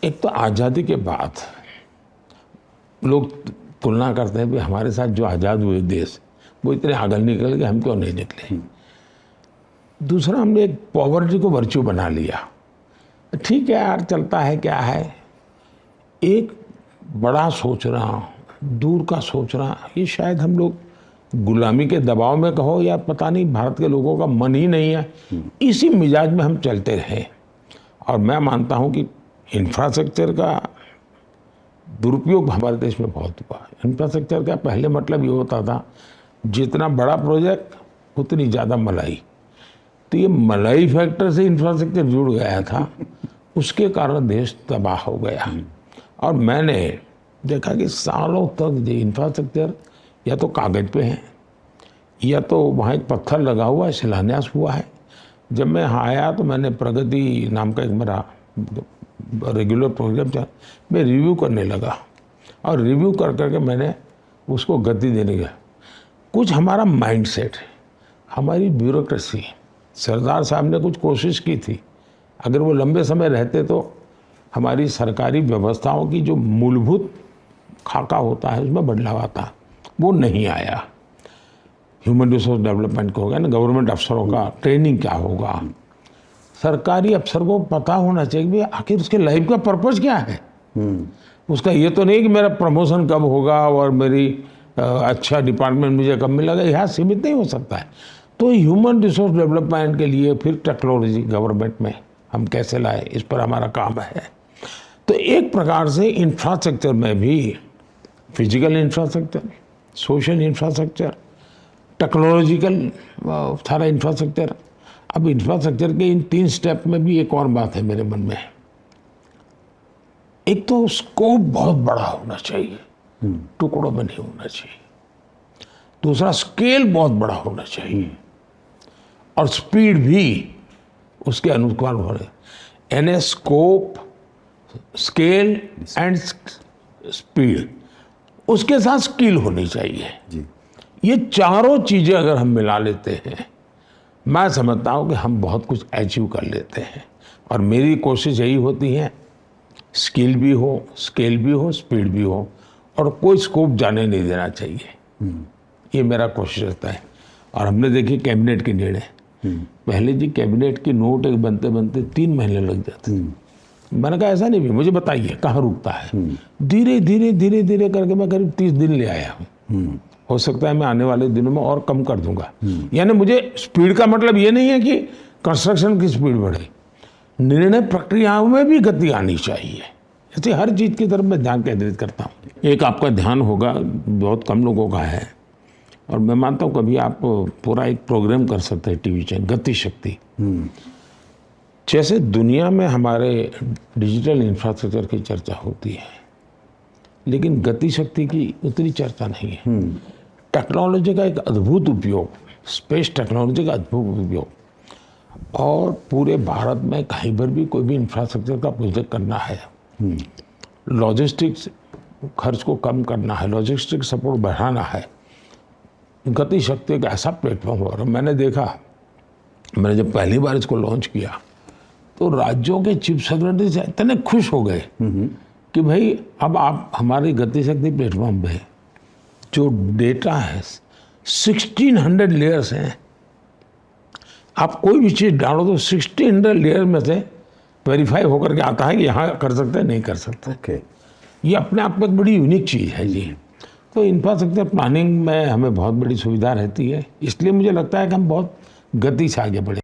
एक तो आज़ादी के बाद लोग तुलना करते हैं कि हमारे साथ जो आज़ाद हुए देश वो इतने आगे निकल गए, हम क्यों नहीं निकले। दूसरा, हमने एक पॉवर्टी को वर्च्यू बना लिया। ठीक है यार, चलता है, क्या है। एक बड़ा सोचना, दूर का सोचना, ये शायद हम लोग गुलामी के दबाव में कहो या पता नहीं भारत के लोगों का मन ही नहीं है, इसी मिजाज में हम चलते रहे। और मैं मानता हूँ कि इंफ्रास्ट्रक्चर का दुरुपयोग हमारे देश में बहुत हुआ। इंफ्रास्ट्रक्चर का पहले मतलब ये होता था जितना बड़ा प्रोजेक्ट उतनी ज़्यादा मलाई। तो ये मलाई फैक्टर से इंफ्रास्ट्रक्चर जुड़ गया था, उसके कारण देश तबाह हो गया। और मैंने देखा कि सालों तक ये इंफ्रास्ट्रक्चर या तो कागज़ पे है या तो वहाँ एक पत्थर लगा हुआ है, शिलान्यास हुआ है। जब मैं यहाँ आया तो मैंने प्रगति नाम का एक मेरा रेगुलर प्रोग्राम था, मैं रिव्यू करने लगा और रिव्यू कर करके मैंने उसको गति देने गया। कुछ हमारा माइंडसेट, हमारी ब्यूरोक्रेसी, सरदार साहब ने कुछ कोशिश की थी, अगर वो लंबे समय रहते तो हमारी सरकारी व्यवस्थाओं की जो मूलभूत खाका होता है उसमें बदलाव आता, वो नहीं आया। ह्यूमन रिसोर्स डेवलपमेंट को होगा ना, गवर्नमेंट अफसरों का ट्रेनिंग क्या होगा, सरकारी अफसर को पता होना चाहिए कि आखिर उसके लाइफ का पर्पस क्या है। उसका ये तो नहीं कि मेरा प्रमोशन कब होगा और मेरी अच्छा डिपार्टमेंट मुझे कब मिलेगा, यहाँ सीमित नहीं हो सकता है। तो ह्यूमन रिसोर्स डेवलपमेंट के लिए फिर टेक्नोलॉजी गवर्नमेंट में हम कैसे लाए, इस पर हमारा काम है। तो एक प्रकार से इंफ्रास्ट्रक्चर में भी physical infrastructure, social infrastructure, technological सारा इंफ्रास्ट्रक्चर। अब इंफ्रास्ट्रक्चर के इन 3 स्टेप में भी एक और बात है मेरे मन में। एक तो स्कोप बहुत बड़ा होना चाहिए, टुकड़ों में नहीं होना चाहिए। दूसरा, स्केल बहुत बड़ा होना चाहिए और स्पीड भी उसके अनुसार हो रहे। यानी स्कोप, स्केल एंड स्पीड, उसके साथ स्किल होनी चाहिए जी। ये चारों चीज़ें अगर हम मिला लेते हैं, मैं समझता हूँ कि हम बहुत कुछ अचीव कर लेते हैं। और मेरी कोशिश यही होती है, स्किल भी हो, स्केल भी हो, स्पीड भी हो, और कोई स्कोप जाने नहीं देना चाहिए। ये मेरा कोशिश रहता है। और हमने देखी कैबिनेट के निर्णय, पहले जी कैबिनेट की नोट एक बनते बनते 3 महीने लग जाते। मैंने कहा ऐसा नहीं भी, मुझे बताइए कहाँ रुकता है। धीरे धीरे धीरे धीरे करके मैं करीब 30 दिन ले आया हूँ। हो सकता है मैं आने वाले दिनों में और कम कर दूंगा। यानी मुझे स्पीड का मतलब ये नहीं है कि कंस्ट्रक्शन की स्पीड बढ़े, निर्णय प्रक्रियाओं में भी गति आनी चाहिए। ऐसे हर चीज़ की तरफ मैं ध्यान केंद्रित करता हूँ। एक आपका ध्यान होगा, बहुत कम लोगों का है, और मैं मानता हूँ कभी आप पूरा एक प्रोग्राम कर सकते हैं टीवी चैनल, गति शक्ति। जैसे दुनिया में हमारे डिजिटल इंफ्रास्ट्रक्चर की चर्चा होती है, लेकिन गति शक्ति की उतनी चर्चा नहीं है। टेक्नोलॉजी का एक अद्भुत उपयोग, स्पेस टेक्नोलॉजी का अद्भुत उपयोग, और पूरे भारत में कहीं पर भी कोई भी इंफ्रास्ट्रक्चर का प्रोजेक्ट करना है, लॉजिस्टिक्स खर्च को कम करना है, लॉजिस्टिक सपोर्ट बढ़ाना है, गति शक्ति एक ऐसा प्लेटफॉर्म हो रहा है। मैंने देखा, मैंने जब पहली बार इसको लॉन्च किया तो राज्यों के चीफ सेक्रेटरी से इतने खुश हो गए कि भाई अब आप हमारी गति शक्ति प्लेटफॉर्म पे जो डेटा है 1600 लेयर्स हैं, आप कोई भी चीज़ डालो तो 1600 लेयर में से वेरीफाई होकर के आता है कि यहाँ कर सकते हैं, नहीं कर सकते। ये अपने आप में एक बड़ी यूनिक चीज़ है जी। तो इंफ्रास्ट्रक्चर प्लानिंग में हमें बहुत बड़ी सुविधा रहती है, इसलिए मुझे लगता है कि हम बहुत गति से आगे बढ़े।